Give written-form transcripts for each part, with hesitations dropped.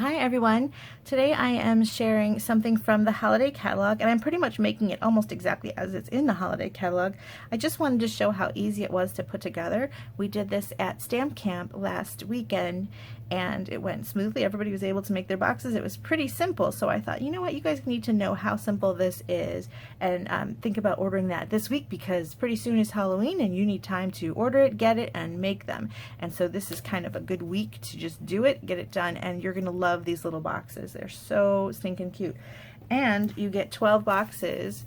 Hi everyone. Today I am sharing something from the holiday catalog, and I'm pretty much making it almost exactly as it's in the holiday catalog. I just wanted to show how easy it was to put together. We did this at Stamp Camp last weekend and it went smoothly. Everybody was able to make their boxes. It was pretty simple, so I thought, you know what, you guys need to know how simple this is and think about ordering that this week, because pretty soon is Halloween and you need time to order it, get it, and make them. And so this is kind of a good week to just do it, get it done, and you're gonna love these little boxes. They're so stinking cute. And you get 12 boxes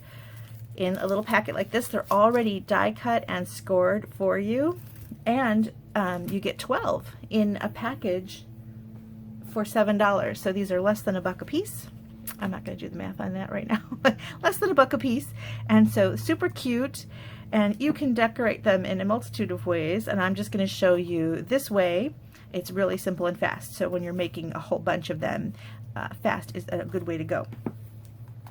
in a little packet like this. They're already die cut and scored for you, and you get 12 in a package for $7. So these are less than $1 a piece. I'm not going to do the math on that right now, but less than $1 a piece. And so super cute, and you can decorate them in a multitude of ways, and I'm just going to show you this way. It's really simple and fast, so when you're making a whole bunch of them, fast is a good way to go.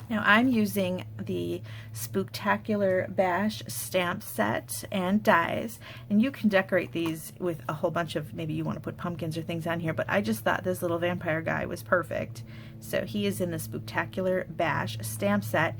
Now I'm using the Spooktacular Bash stamp set and dies, and you can decorate these with a whole bunch of, maybe you want to put pumpkins or things on here, but I just thought this little vampire guy was perfect. So he is in the Spooktacular Bash stamp set,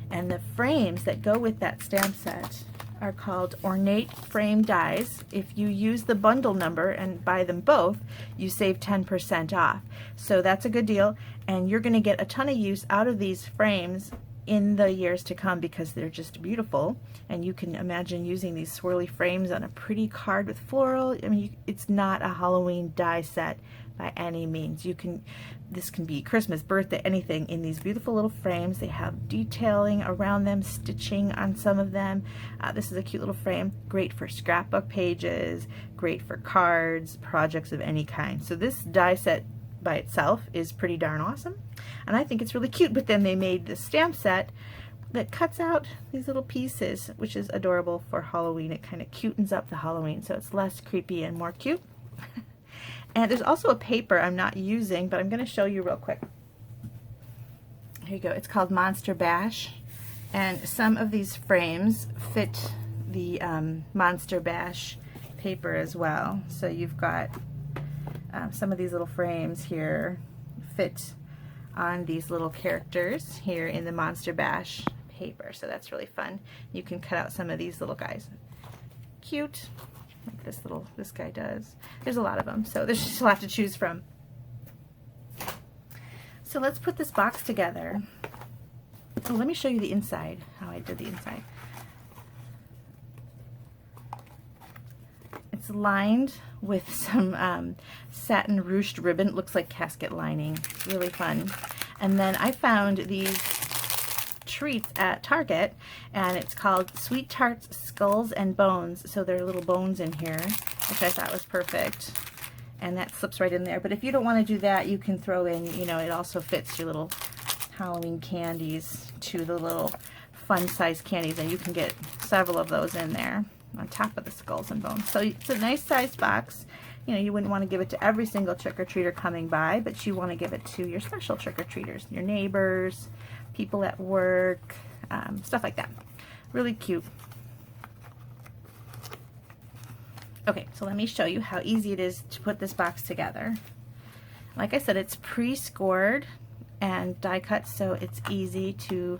and the frames that go with that stamp set are called Ornate Frame Dies. If you use the bundle number and buy them both, you save 10% off. So that's a good deal, and you're going to get a ton of use out of these frames in the years to come because they're just beautiful. And you can imagine using these swirly frames on a pretty card with floral. I mean, it's not a Halloween die set by any means. This can be Christmas, birthday, anything in these beautiful little frames. They have detailing around them, stitching on some of them. This is a cute little frame, great for scrapbook pages, great for cards, projects of any kind. So this die set by itself is pretty darn awesome, and I think it's really cute. But then they made the stamp set that cuts out these little pieces, which is adorable for Halloween. It kind of cutens up the Halloween, so it's less creepy and more cute. And there's also a paper I'm not using, but I'm going to show you real quick. Here you go. It's called Monster Bash, and some of these frames fit the Monster Bash paper as well. So you've got some of these little frames here fit on these little characters here in the Monster Bash paper. So that's really fun. You can cut out some of these little guys. Cute. Like this guy does. There's a lot of them, so there's just a lot to choose from. So let's put this box together. Oh, let me show you the inside, how I did the inside. It's lined with some satin ruched ribbon. It looks like casket lining. Really fun. And then I found these treats at Target, and it's called Sweet Tarts Skulls and Bones. So there are little bones in here, which I thought was perfect, and that slips right in there. But if you don't want to do that, you can throw in, you know, it also fits your little Halloween candies to the little fun size candies, and you can get several of those in there on top of the skulls and bones. So it's a nice sized box. You know, you wouldn't want to give it to every single trick-or-treater coming by, but you want to give it to your special trick-or-treaters, your neighbors, people at work, stuff like that. Really cute. Okay, so let me show you how easy it is to put this box together. Like I said, it's pre-scored and die cut, so it's easy to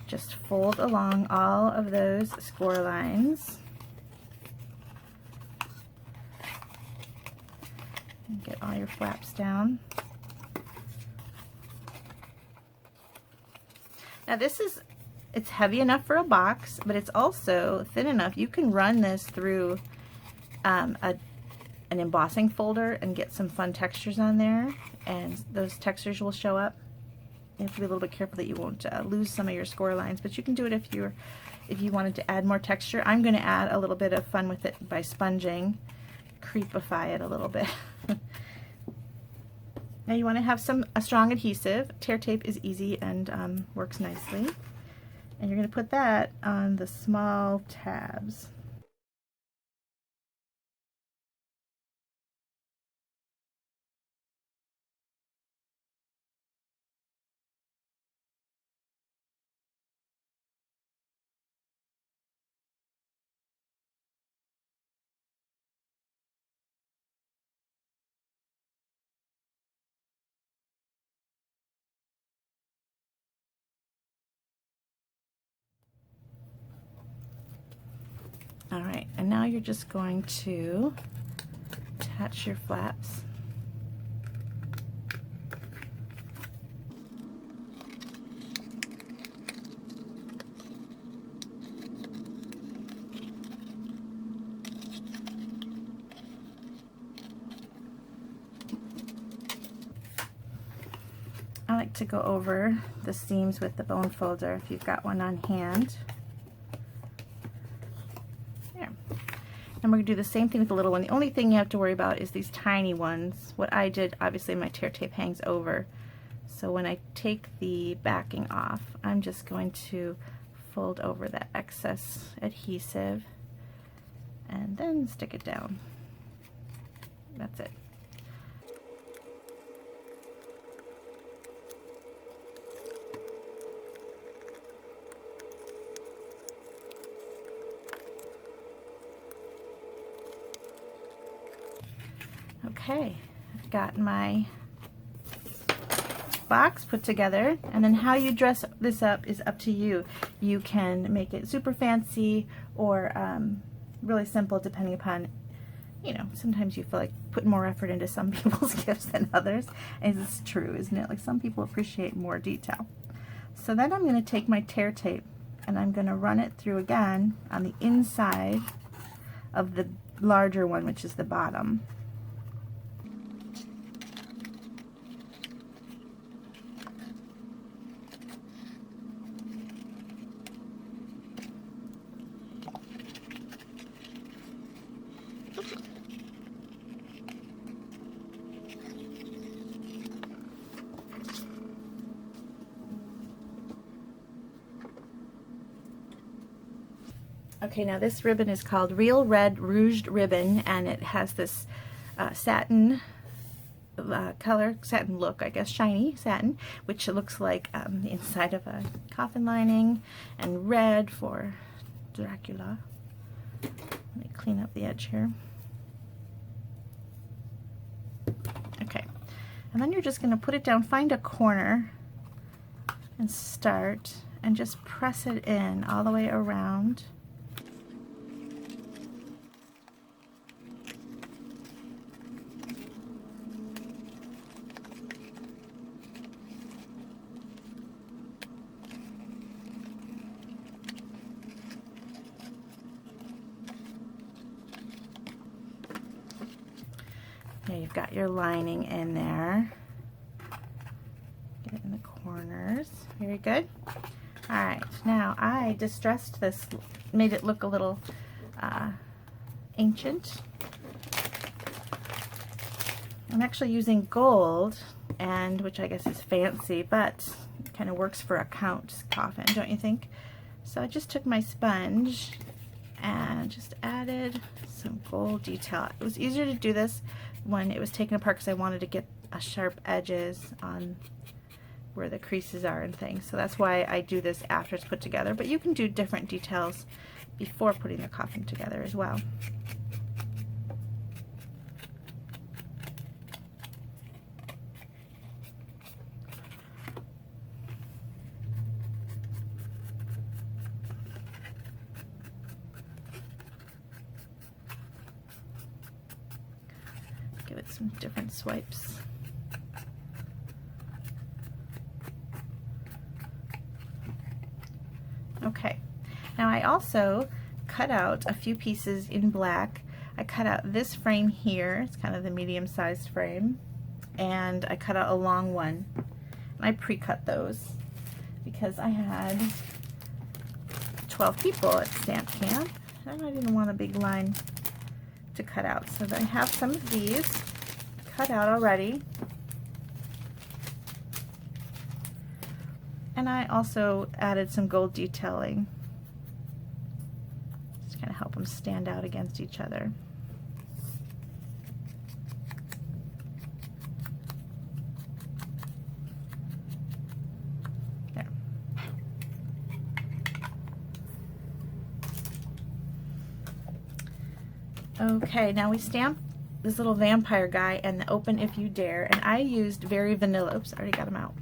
just fold along all of those score lines. And get all your flaps down. Now it's heavy enough for a box, but it's also thin enough. You can run this through an embossing folder and get some fun textures on there, and those textures will show up. You have to be a little bit careful that you won't lose some of your score lines, but you can do it if you wanted to add more texture. I'm going to add a little bit of fun with it by sponging, creepify it a little bit. Now you want to have a strong adhesive. Tear tape is easy and works nicely. And you're going to put that on the small tabs. All right, and now you're just going to attach your flaps. I like to go over the seams with the bone folder if you've got one on hand. There. And we're going to do the same thing with the little one. The only thing you have to worry about is these tiny ones. What I did, obviously my tear tape hangs over. So when I take the backing off, I'm just going to fold over that excess adhesive and then stick it down. That's it. Okay, I've got my box put together, and then how you dress this up is up to you. You can make it super fancy or really simple, depending upon, you know, sometimes you feel like putting more effort into some people's gifts than others. And it's true, isn't it? Like, some people appreciate more detail. So then I'm going to take my tear tape and I'm going to run it through again on the inside of the larger one, which is the bottom. Okay, now this ribbon is called Real Red Rouged Ribbon, and it has this satin color, satin look, I guess, shiny satin, which looks like the inside of a coffin lining, and red for Dracula. Let me clean up the edge here. Okay, and then you're just going to put it down, find a corner, and start, and just press it in all the way around. Okay, you've got your lining in there. Get it in the corners. Very good. Alright, now I distressed this, made it look a little ancient. I'm actually using gold, and which I guess is fancy, but it kind of works for a count's coffin, don't you think? So I just took my sponge and just added some gold detail. It was easier to do this when it was taken apart because I wanted to get sharp edges on where the creases are and things. So that's why I do this after it's put together. But you can do different details before putting the coffin together as well. Give it some different swipes. Okay, now I also cut out a few pieces in black. I cut out this frame here, it's kind of the medium-sized frame, and I cut out a long one. And I pre-cut those because I had 12 people at stamp camp, and I didn't want a big line to cut out. So I have some of these cut out already. And I also added some gold detailing. Just kind of help them stand out against each other. There. Okay, now we stamp this little vampire guy and the Open If You Dare, and I used Very Vanilla. Oops, I already got them out.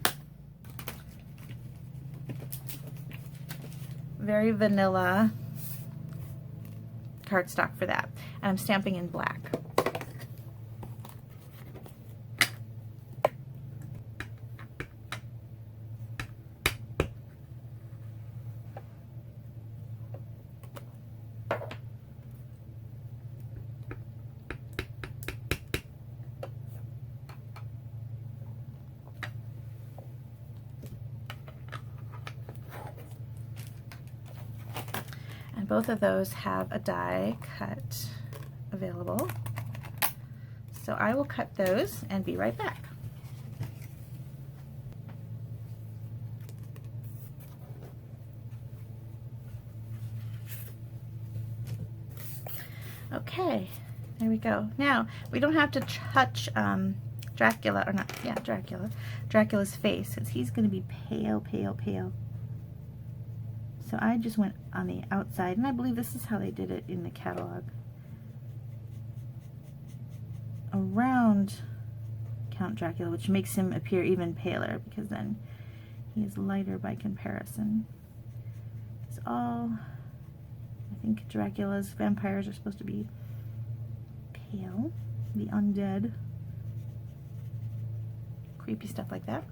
Very Vanilla cardstock for that. And I'm stamping in black. And both of those have a die cut available. So I will cut those and be right back. Okay, there we go. Now, we don't have to touch Dracula, or not, yeah, Dracula's face, because he's going to be pale, pale, pale. So I just went on the outside, and I believe this is how they did it in the catalog. Around Count Dracula, which makes him appear even paler, because then he is lighter by comparison. It's all, I think Dracula's vampires are supposed to be pale, the undead. Creepy stuff like that.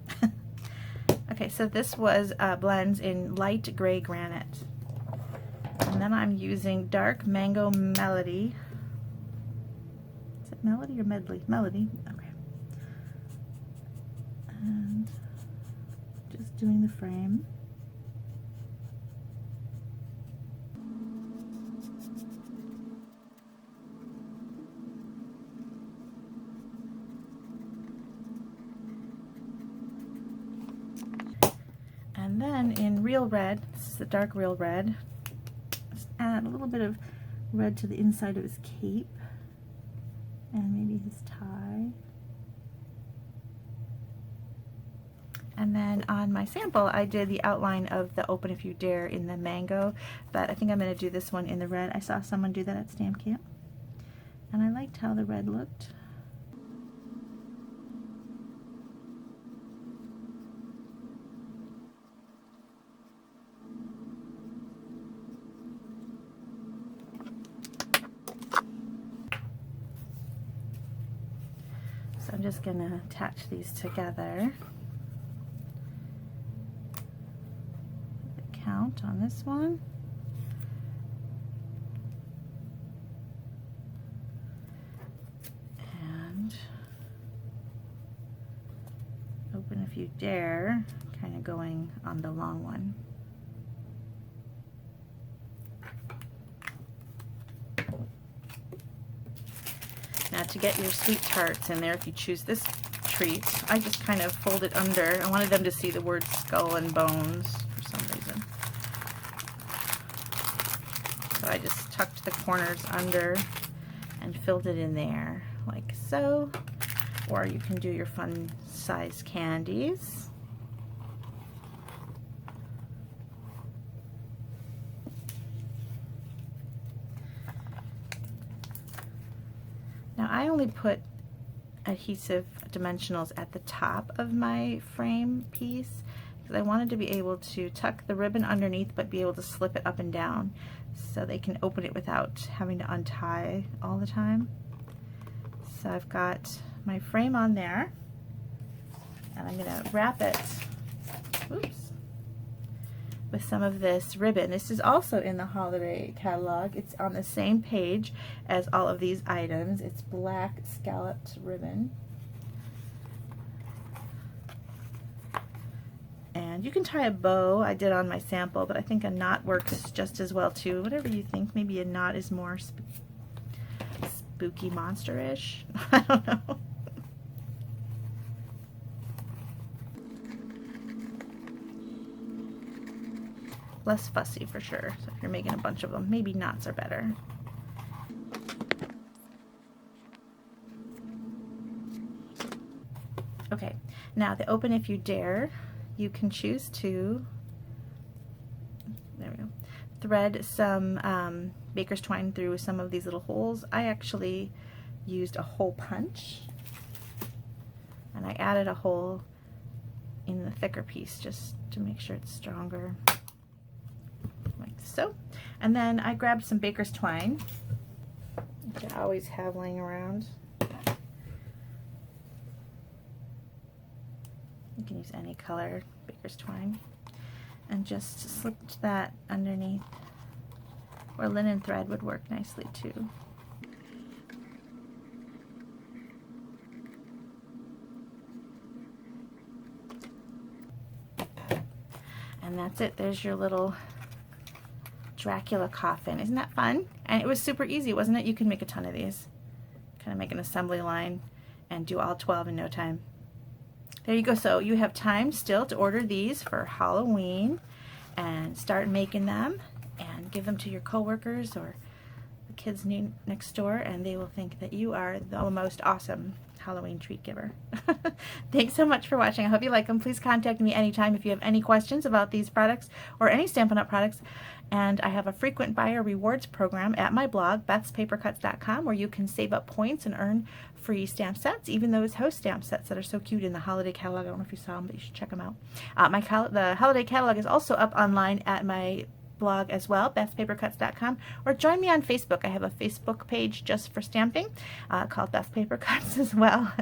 Okay, so this was blends in light gray granite. And then I'm using dark mango melody. Is it melody or medley? Melody. Okay. And just doing the frame. And then in real red, this is the dark real red, just add a little bit of red to the inside of his cape and maybe his tie. And then on my sample, I did the outline of the Open If You Dare in the mango, but I think I'm going to do this one in the red. I saw someone do that at Stamp Camp, and I liked how the red looked. So I'm just going to attach these together. The count on this one. And Open If You Dare, kind of going on the long one. Now to get your sweet tarts in there, if you choose this treat, I just kind of fold it under. I wanted them to see the word skull and bones for some reason. So I just tucked the corners under and filled it in there, like so. Or you can do your fun size candies. Now I only put adhesive dimensionals at the top of my frame piece because I wanted to be able to tuck the ribbon underneath but be able to slip it up and down so they can open it without having to untie all the time. So I've got my frame on there and I'm going to wrap it, oops, with some of this ribbon. This is also in the holiday catalog. It's on the same page as all of these items. It's black scalloped ribbon. And you can tie a bow. I did on my sample, but I think a knot works just as well too. Whatever you think. Maybe a knot is more spooky monster-ish. I don't know. Less fussy for sure. So if you're making a bunch of them, maybe knots are better. Okay, now the Open If You Dare, you can choose to, there we go, thread some baker's twine through some of these little holes. I actually used a hole punch, and I added a hole in the thicker piece just to make sure it's stronger. so. And then I grabbed some baker's twine, which I always have laying around. You can use any color baker's twine. And just slipped that underneath. Or linen thread would work nicely too. And that's it. There's your little Dracula coffin. Isn't that fun? And it was super easy, wasn't it? You can make a ton of these. Kind of make an assembly line and do all 12 in no time. There you go. So you have time still to order these for Halloween and start making them and give them to your coworkers or the kids next door, and they will think that you are the most awesome Halloween treat giver. Thanks so much for watching. I hope you like them. Please contact me anytime if you have any questions about these products or any Stampin' Up! Products. And I have a frequent buyer rewards program at my blog, bethspapercuts.com, where you can save up points and earn free stamp sets, even those host stamp sets that are so cute in the holiday catalog. I don't know if you saw them, but you should check them out. The holiday catalog is also up online at my blog as well, bethspapercuts.com, or join me on Facebook. I have a Facebook page just for stamping called Beth Paper Cuts as well.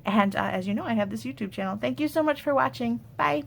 And as you know, I have this YouTube channel. Thank you so much for watching. Bye.